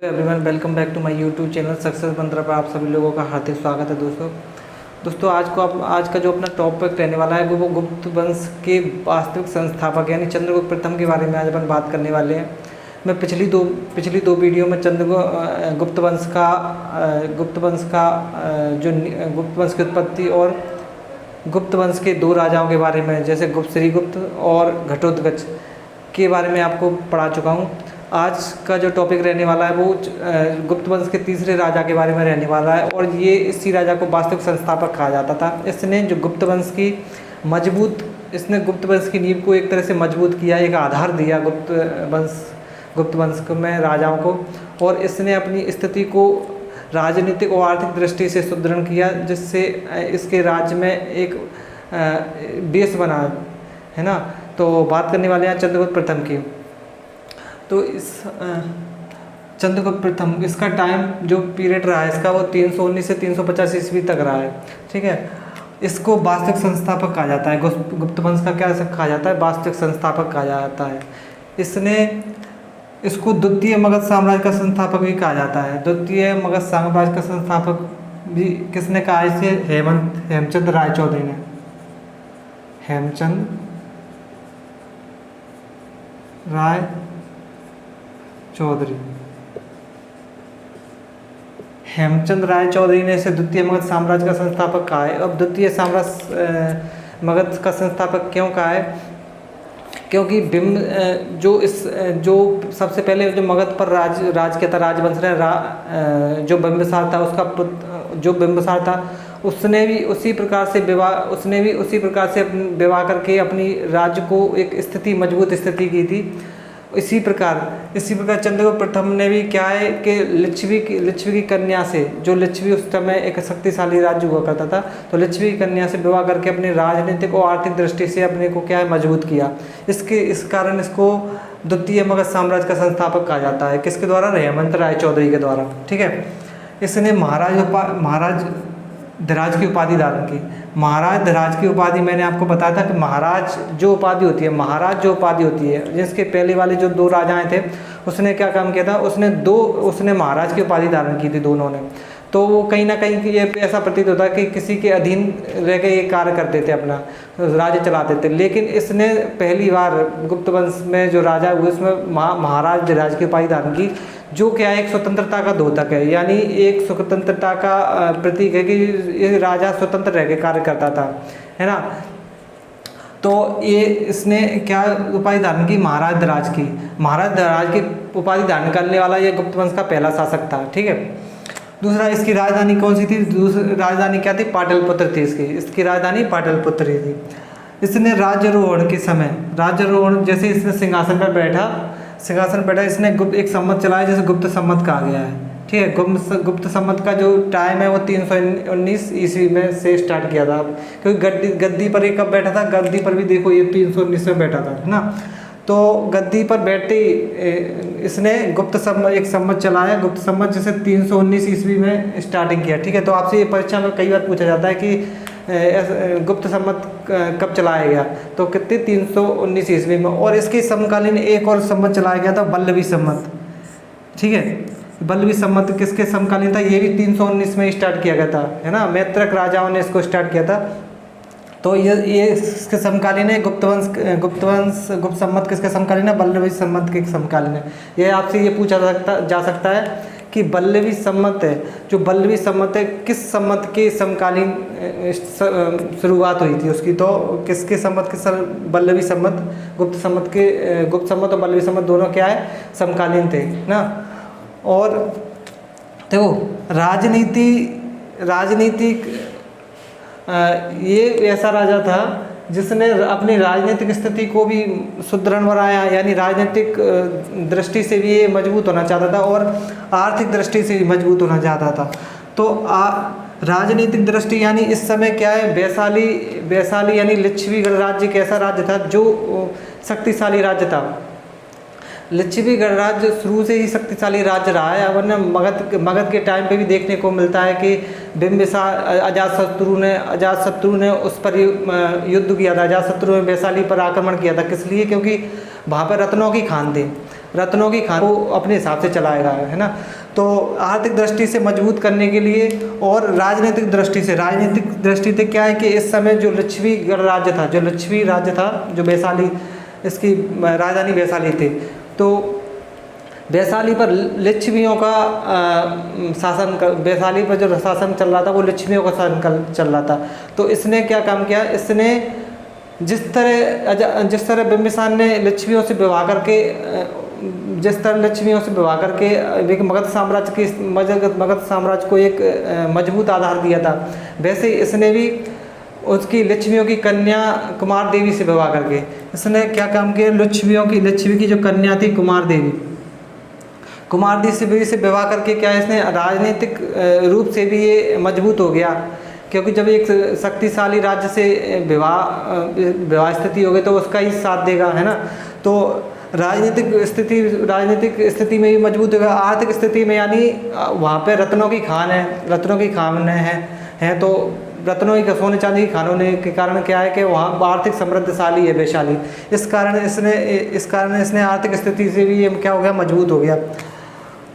Everyone, welcome back to my YouTube channel success mantra पर आप सभी लोगों का हार्दिक स्वागत है। दोस्तों आज का जो अपना टॉपिक रहने वाला है वो गुप्त वंश के वास्तविक संस्थापक यानी चंद्रगुप्त प्रथम के बारे में आज अपन बात करने वाले हैं। मैं पिछली दो वीडियो में गुप्त वंश की उत्पत्ति और गुप्त वंश के दो राजाओं के बारे में जैसे श्रीगुप्त और घटोत्कच के बारे में आपको पढ़ा चुका हूँ। आज का जो टॉपिक रहने वाला है वो गुप्त वंश के तीसरे राजा के बारे में रहने वाला है और ये इसी राजा को वास्तविक संस्थापक कहा जाता था। इसने गुप्त वंश की नींव को एक तरह से मजबूत किया, एक आधार दिया गुप्त वंश में राजाओं को, और इसने अपनी स्थिति को राजनीतिक और आर्थिक दृष्टि से सुदृढ़ किया, जिससे इसके राज्य में एक बेस बना है ना। तो बात करने वाले हैं चंद्रगुप्त प्रथम की। तो इस चंद्रगुप्त प्रथम इसका टाइम जो पीरियड रहा है इसका वो 319 से 350 ईस्वी तक रहा है। ठीक है, इसको वास्तविक संस्थापक कहा जाता है। गुप्त वंश का क्या कहा जाता है? वास्तविक संस्थापक कहा जाता है। इसको द्वितीय मगध साम्राज्य का संस्थापक भी कहा जाता है। द्वितीय मगध साम्राज्य का संस्थापक भी किसने कहा? इसे हेमचंद राय चौधरी ने। हेमचंद राय चौधरी ने इसे द्वितीय मगध साम्राज्य का संस्थापक कहा है। अब द्वितीय मगध का संस्थापक क्यों कहा है? क्योंकि जो सबसे पहले जो मगध पर राज किया था, राजवंश ने जो बिंबिसार था उसने भी उसी प्रकार से विवाह करके अपनी राज्य को एक मजबूत स्थिति की थी। इसी प्रकार चंद्रगुप्त प्रथम ने भी क्या है कि लिच्छवी की कन्या से, जो लिच्छवी उस समय एक शक्तिशाली राज्य हुआ करता था, तो लिच्छवी की कन्या से विवाह करके अपनी राजनीतिक और आर्थिक दृष्टि से अपने को क्या है मजबूत किया। इस कारण इसको द्वितीय मगध साम्राज्य का संस्थापक कहा जाता है। किसके द्वारा? हेमंत राय चौधरी के द्वारा। ठीक है, इसने महाराज धीराज की उपाधि धारण की। महाराज धीराज की उपाधि मैंने आपको बताया था कि महाराज जो उपाधि होती है जिसके पहले वाले जो दो राजाएं थे उसने क्या काम किया था? उसने महाराज की उपाधि धारण की थी दोनों ने। तो वो कहीं ना कहीं ये ऐसा प्रतीत होता है कि किसी के अधीन रह के ये कार्य करते थे, अपना राज्य चलाते थे। लेकिन इसने पहली बार गुप्त वंश में जो राजा हुए उसमें महाराज धीराज की उपाधि धारण की, जो क्या है एक स्वतंत्रता का द्योतक है, यानी एक स्वतंत्रता का प्रतीक है कि ये राजा स्वतंत्र रह के कार्य करता था, है ना। तो ये इसने क्या उपाधि धारण की? महाराज धीराज की उपाधि धारण करने वाला ये गुप्त वंश का पहला शासक था। ठीक है, दूसरा इसकी राजधानी कौन सी थी? राजधानी क्या थी? पाटलिपुत्र थी। इसकी राजधानी पाटलिपुत्र ही थी। इसने राज्यारोहण जैसे इसने सिंहासन पर बैठा, इसने एक संवत चलाया जिसे गुप्त संवत कहा गया है। ठीक है, गुप्त संवत का जो टाइम है वो 319 ईस्वी में से स्टार्ट किया था, क्योंकि गद्दी पर ये कब बैठा था? गद्दी पर भी देखो ये 319 में बैठा था, है ना। तो गद्दी पर बैठते इसने एक संवत चलाया, गुप्त संवत जिसे 319 ईस्वी में स्टार्टिंग किया। ठीक है, तो आपसे ये परीक्षा में कई बार पूछा जाता है कि गुप्त संवत कब चलाया गया? तो कितने? 319 ईस्वी में। और इसके समकालीन एक और संवत चलाया गया था, बल्लवी संवत। ठीक है, बल्लवी संवत किसके समकालीन था? ये भी 319 में स्टार्ट किया गया था, है ना। मैत्रक राजाओं ने इसको स्टार्ट किया था। तो ये इसके समकालीन है। गुप्त संवत किसके समकालीन है? बल्लवी संवत के समकालीन है। ये आपसे ये पूछा जा सकता है कि बल्लवी संवत है, जो बल्लवी संवत है किस संवत के समकालीन शुरुआत हुई थी उसकी? तो किसके संवत के बल्लवी संवत, गुप्त संवत और बल्लवी संवत दोनों क्या है? समकालीन थे ना। और देखो राजनीतिक ये ऐसा राजा था जिसने अपनी राजनीतिक स्थिति को भी सुदृढ़ बनाया, यानी राजनीतिक दृष्टि से भी ये मजबूत होना चाहता था और आर्थिक दृष्टि से भी मजबूत होना चाहता था। तो राजनीतिक दृष्टि यानी इस समय क्या है? वैशाली यानी लिच्छवी गणराज्य एक ऐसा राज्य था जो शक्तिशाली राज्य था। लिच्छवी गणराज्य शुरू से ही शक्तिशाली राज्य रहा है। वरना मगध के टाइम पे भी देखने को मिलता है कि बिंबिसार अजातशत्रु ने उस पर युद्ध किया था। अजातशत्रु ने वैशाली पर आक्रमण किया था। किस लिए? क्योंकि वहाँ पर रत्नों की खान थी। रत्नों की खान को अपने हिसाब से चलाएगा, है ना। तो आर्थिक दृष्टि से मजबूत करने के लिए और राजनीतिक दृष्टि से क्या है कि इस समय जो लिच्छवी राज्य था, जो वैशाली, इसकी राजधानी वैशाली थी, तो वैशाली पर लिच्छवियों का वैशाली पर जो शासन चल रहा था वो लिच्छवियों का शासन चल रहा था। तो इसने क्या काम किया, इसने जिस तरह बिंबिसार ने लिच्छवियों से विवाह करके एक मगध साम्राज्य को एक मजबूत आधार दिया था, वैसे इसने भी उसकी लिच्छवियों की कन्या कुमार देवी से विवाह करके इसने क्या काम किया, लिच्छवी की जो कन्या थी कुमार देवी से विवाह करके क्या इसने राजनीतिक रूप से भी ये मजबूत हो गया, क्योंकि जब एक शक्तिशाली राज्य से विवाह स्थिति हो गई तो उसका ही साथ देगा, है ना। तो राजनीतिक स्थिति में भी मजबूत होगा। आर्थिक स्थिति में यानी वहाँ पे रत्नों की खान है, तो रत्नों की सोने चांदी की खान होने के कारण क्या है कि वहाँ आर्थिक समृद्धशाली है वैशाली। इस कारण इसने आर्थिक स्थिति से भी ये क्या हो गया, मजबूत हो गया।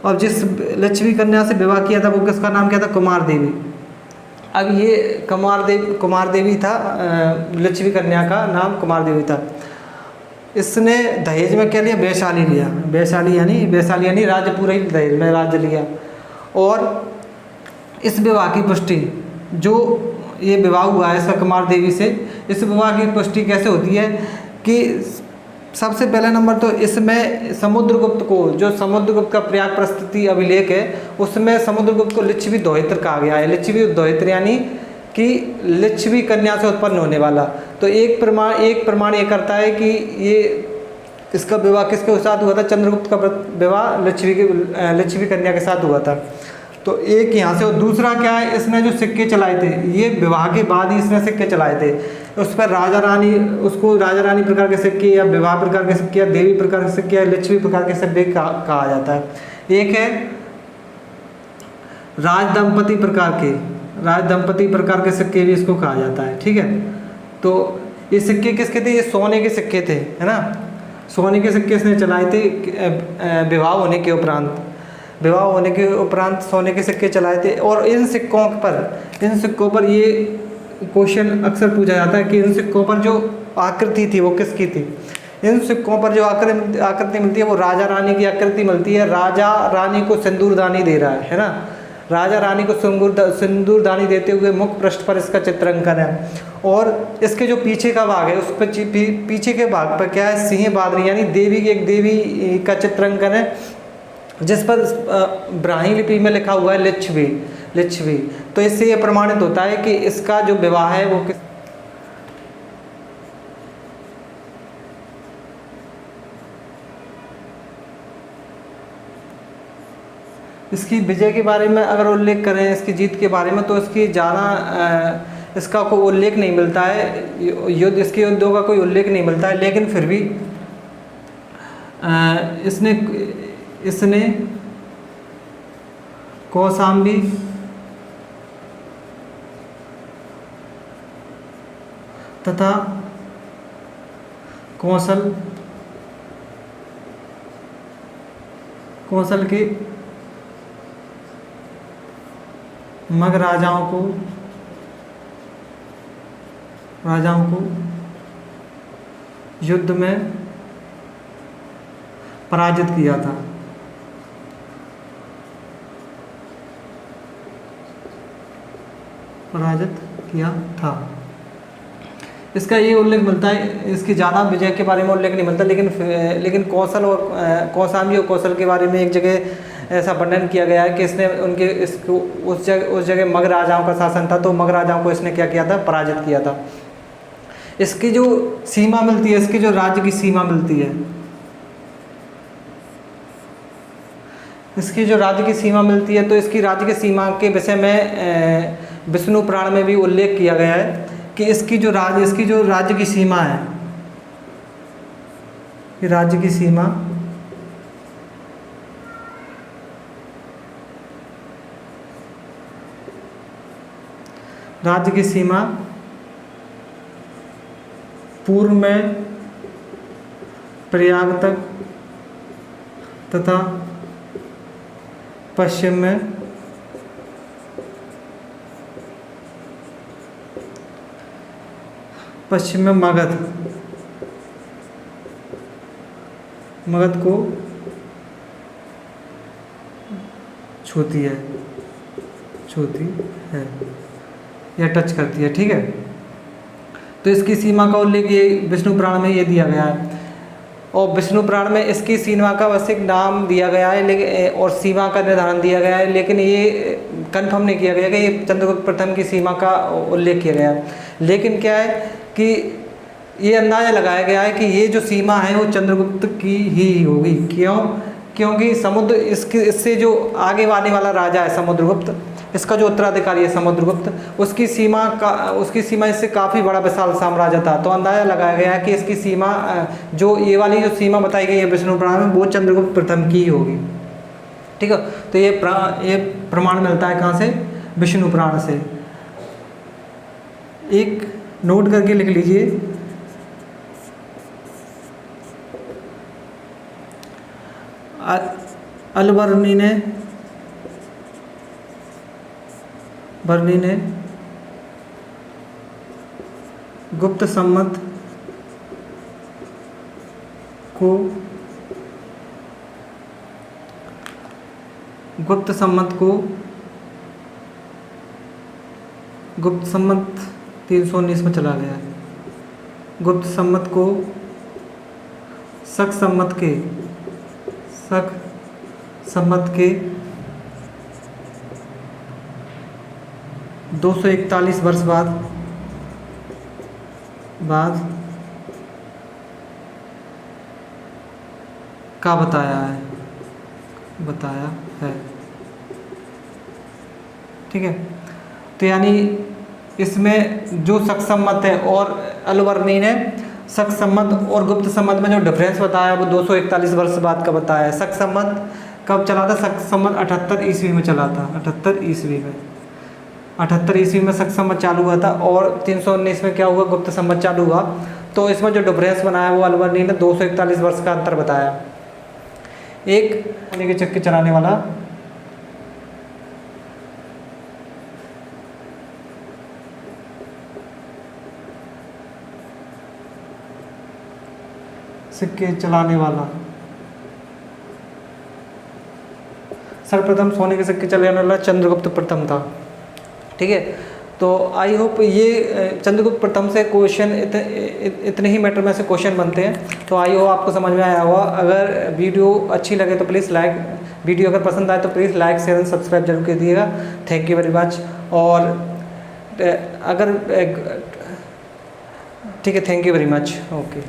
और जिस लिच्छवी कन्या से विवाह किया था वो किसका नाम क्या था, कुमार देवी। अब ये कुमार देवी था, लिच्छवी कन्या का नाम कुमार देवी था। इसने दहेज में क्या लिया, वैशाली लिया, वैशाली यानी राज्य पूरा ही दहेज में राज्य लिया। और इस विवाह की पुष्टि, जो ये विवाह हुआ है इसका कुमार देवी से, इस विवाह की पुष्टि कैसे होती है कि सबसे पहले नंबर तो इसमें समुद्रगुप्त का प्रयाग प्रस्तुति अभिलेख है, उसमें समुद्रगुप्त को लिच्छवी दोहित्र कहा गया है। लिच्छवी दोहित्र यानी कि लिच्छवी कन्या से उत्पन्न होने वाला। तो एक प्रमाण ये करता है कि ये इसका विवाह किसके साथ हुआ था, चंद्रगुप्त का विवाह लिच्छवी कन्या के साथ हुआ था। तो एक यहाँ से, और दूसरा क्या है, इसने जो सिक्के चलाए थे, ये विवाह के बाद ही इसने सिक्के चलाए थे। उस पर राजा रानी प्रकार के सिक्के या विवाह प्रकार के सिक्के या देवी प्रकार के सिक्के या लिच्छवी प्रकार के सिक्के कहा जाता है। एक है राजदंपति प्रकार के सिक्के भी इसको कहा जाता है, ठीक है। तो ये सिक्के किसके थे, ये सोने के सिक्के थे, है ना। सोने के सिक्के इसने चलाए थे विवाह होने के उपरांत सोने के सिक्के चलाए थे। और इन सिक्कों पर ये क्वेश्चन अक्सर पूछा जाता है कि इन सिक्कों पर जो आकृति थी वो किसकी थी। इन सिक्कों पर जो आकृति मिलती है वो राजा रानी की आकृति मिलती है। राजा रानी को सिंदूरदानी दे रहा है ना, राजा रानी को सिंदूरदानी देते हुए मुख्य पृष्ठ पर इसका चित्रांकन है। और इसके जो पीछे का भाग है उस पर पीछे के भाग पर क्या है, सिंह बादरी यानी एक देवी का चित्रांकन है, जिस पर ब्राह्मी लिपि में लिखा हुआ है लिच्छवी। तो इससे यह प्रमाणित होता है कि इसका जो विवाह है वो इसकी विजय के बारे में अगर उल्लेख करें, इसकी जीत के बारे में, तो इसकी ज़्यादा इसका कोई उल्लेख नहीं मिलता है, इसके युद्धों का कोई उल्लेख नहीं मिलता है। लेकिन फिर भी इसने कौशाम्बी तथा कौशल के मग राजाओं को युद्ध में पराजित किया था। इसका ये उल्लेख मिलता है, इसकी ज़्यादा विजय के बारे में उल्लेख नहीं मिलता, लेकिन कौशाम्बी और कौशल के बारे में एक जगह ऐसा वर्णन किया गया है कि इसने उस जगह मग राजाओं का शासन था, तो मग राजाओं को इसने क्या किया था, पराजित किया था। इसकी जो सीमा मिलती है, इसकी जो राज्य की सीमा मिलती है, तो इसकी राज्य की सीमा के विषय में विष्णु पुराण में भी उल्लेख किया गया है कि इसकी जो राज्य की सीमा है, राज्य की सीमा पूर्व में प्रयाग तक तथा पश्चिम में मगध को छूती है या टच करती है। ठीक है, तो इसकी सीमा का उल्लेख ये विष्णु पुराण में ये दिया गया है, और विष्णु पुराण में इसकी सीमा का बस एक नाम दिया गया है, लेकिन और सीमा का निर्धारण दिया गया है, लेकिन ये कंफर्म नहीं किया गया कि ये चंद्रगुप्त प्रथम की सीमा का उल्लेख किया गया है। लेकिन क्या है कि ये अंदाज़ा लगाया गया है कि ये जो सीमा है वो चंद्रगुप्त की ही होगी। क्योंकि समुद्र इससे जो आगे आने वाला राजा है समुद्रगुप्त, इसका जो उत्तराधिकारी है समुद्रगुप्त, उसकी सीमा इससे काफ़ी बड़ा विशाल साम्राज्य था। तो अंदाज़ा लगाया गया है कि इसकी सीमा जो ये वाली जो सीमा बताई गई है विष्णु पुराण में वो चंद्रगुप्त प्रथम की ही होगी। ठीक है, तो ये प्रमाण मिलता है कहाँ से? विष्णु पुराण से। एक नोट करके लिख लीजिए, अलबर्नी ने गुप्त सम्मत को 319 में चला गया। गुप्त सम्मत को शक सम्मत के 241 वर्ष बाद का बताया है। ठीक है, तो यानी इसमें जो शक सम्मत है और अलवर्नी ने शक सम्मत और गुप्त सम्मत में जो डिफरेंस बताया वो 241 वर्ष बाद का बताया है। शक सम्मत कब चला था? शक सम्मत 78 ईस्वी में चला था। 78 ईस्वी में शक सम्मत चालू हुआ था, और 319 में क्या हुआ? गुप्त सम्मत चालू हुआ। तो इसमें जो डिफरेंस बनाया वो अलवर्नी ने 241 वर्ष का अंतर बताया। एक सोने के चक्के चलाने वाला सिक्के चलाने वाला सर्वप्रथम सोने के सिक्के चलाने वाला चंद्रगुप्त प्रथम था। ठीक है, तो आई होप ये चंद्रगुप्त प्रथम से क्वेश्चन इतने ही मैटर में से क्वेश्चन बनते हैं। तो आई होप आपको समझ में आया होगा। अगर वीडियो अच्छी लगे तो प्लीज़ वीडियो अगर पसंद आए तो please like share and subscribe जरूर कीजिएगा। Thank you very much. और अगर ठीक है, thank you very much. Okay.